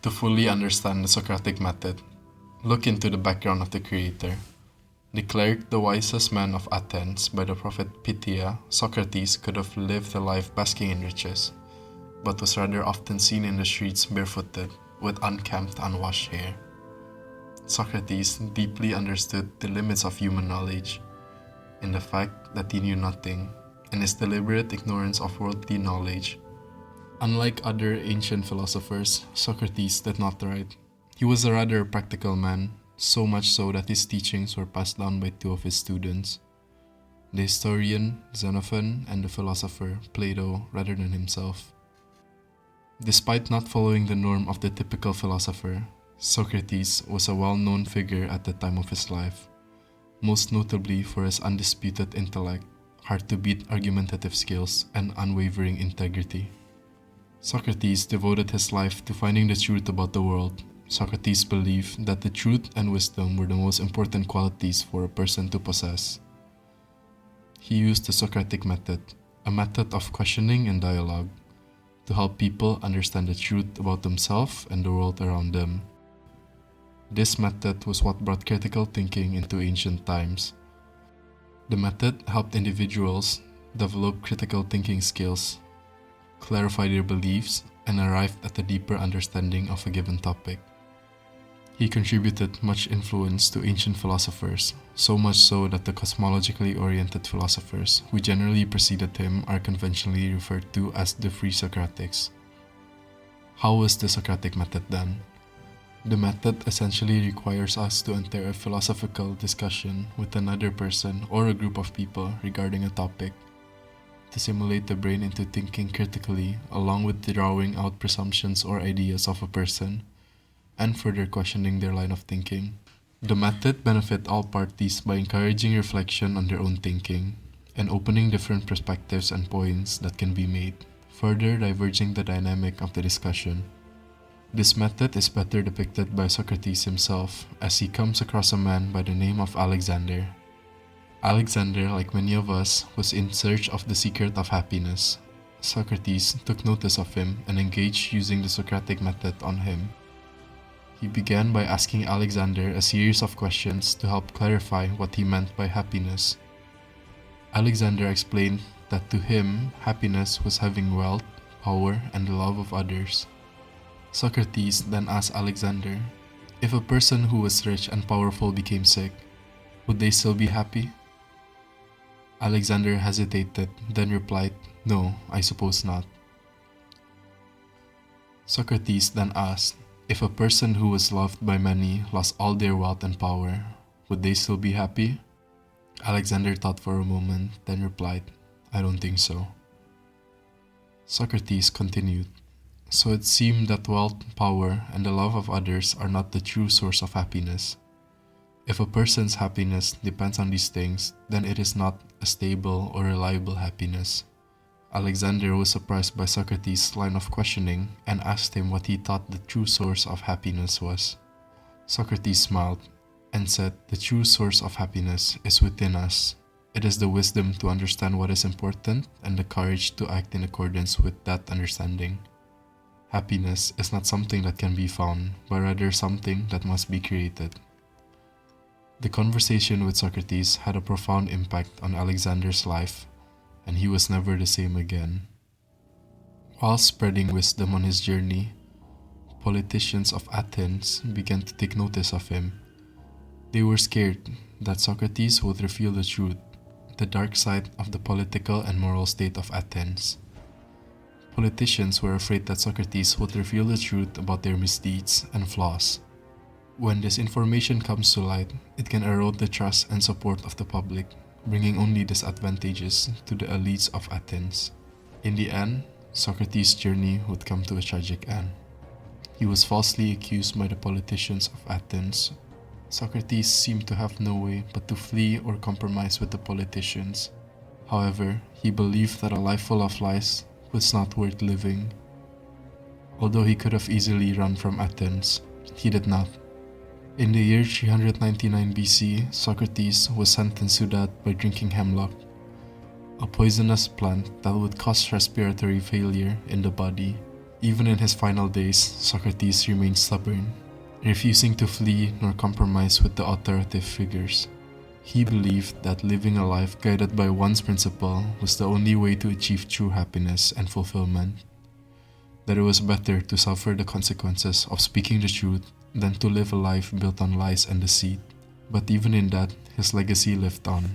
To fully understand the Socratic method, look into the background of the creator. Declared the wisest man of Athens by the prophet Pythia, Socrates could have lived a life basking in riches, but was rather often seen in the streets barefooted, with unkempt, unwashed hair. Socrates deeply understood the limits of human knowledge, in the fact that he knew nothing, and his deliberate ignorance of worldly knowledge. Unlike other ancient philosophers, Socrates did not write. He was a rather practical man, so much so that his teachings were passed down by two of his students, the historian Xenophon and the philosopher Plato rather than himself. Despite not following the norm of the typical philosopher, Socrates was a well-known figure at the time of his life, most notably for his undisputed intellect, hard-to-beat argumentative skills, and unwavering integrity. Socrates devoted his life to finding the truth about the world. Socrates believed that the truth and wisdom were the most important qualities for a person to possess. He used the Socratic Method, a method of questioning and dialogue, to help people understand the truth about themselves and the world around them. This method was what brought critical thinking into ancient times. The method helped individuals develop critical thinking skills, clarify their beliefs, and arrive at a deeper understanding of a given topic. He contributed much influence to ancient philosophers, so much so that the cosmologically oriented philosophers who generally preceded him are conventionally referred to as the Pre-Socratics. How was the Socratic method done? The method essentially requires us to enter a philosophical discussion with another person or a group of people regarding a topic, to simulate the brain into thinking critically along with drawing out presumptions or ideas of a person, and further questioning their line of thinking. The method benefits all parties by encouraging reflection on their own thinking, and opening different perspectives and points that can be made, further diverging the dynamic of the discussion. This method is better depicted by Socrates himself, as he comes across a man by the name of Alexander. Alexander, like many of us, was in search of the secret of happiness. Socrates took notice of him and engaged using the Socratic method on him. He began by asking Alexander a series of questions to help clarify what he meant by happiness. Alexander explained that to him, happiness was having wealth, power, and the love of others. Socrates then asked Alexander, if a person who was rich and powerful became sick, would they still be happy? Alexander hesitated, then replied, "No, I suppose not." Socrates then asked, if a person who was loved by many lost all their wealth and power, would they still be happy? Alexander thought for a moment, then replied, "I don't think so." Socrates continued, so it seemed that wealth, power, and the love of others are not the true source of happiness. If a person's happiness depends on these things, then it is not a stable or reliable happiness. Alexander was surprised by Socrates' line of questioning and asked him what he thought the true source of happiness was. Socrates smiled and said, "The true source of happiness is within us. It is the wisdom to understand what is important and the courage to act in accordance with that understanding. Happiness is not something that can be found, but rather something that must be created." The conversation with Socrates had a profound impact on Alexander's life, and he was never the same again. While spreading wisdom on his journey, politicians of Athens began to take notice of him. They were scared that Socrates would reveal the truth, the dark side of the political and moral state of Athens. Politicians were afraid that Socrates would reveal the truth about their misdeeds and flaws. When this information comes to light, it can erode the trust and support of the public, bringing only disadvantages to the elites of Athens. In the end, Socrates' journey would come to a tragic end. He was falsely accused by the politicians of Athens. Socrates seemed to have no way but to flee or compromise with the politicians. However, he believed that a life full of lies was not worth living. Although he could have easily run from Athens, he did not. In the year 399 BC, Socrates was sentenced to death by drinking hemlock, a poisonous plant that would cause respiratory failure in the body. Even in his final days, Socrates remained stubborn, refusing to flee nor compromise with the authoritative figures. He believed that living a life guided by one's principle was the only way to achieve true happiness and fulfillment, that it was better to suffer the consequences of speaking the truth than to live a life built on lies and deceit. But even in that, his legacy lived on.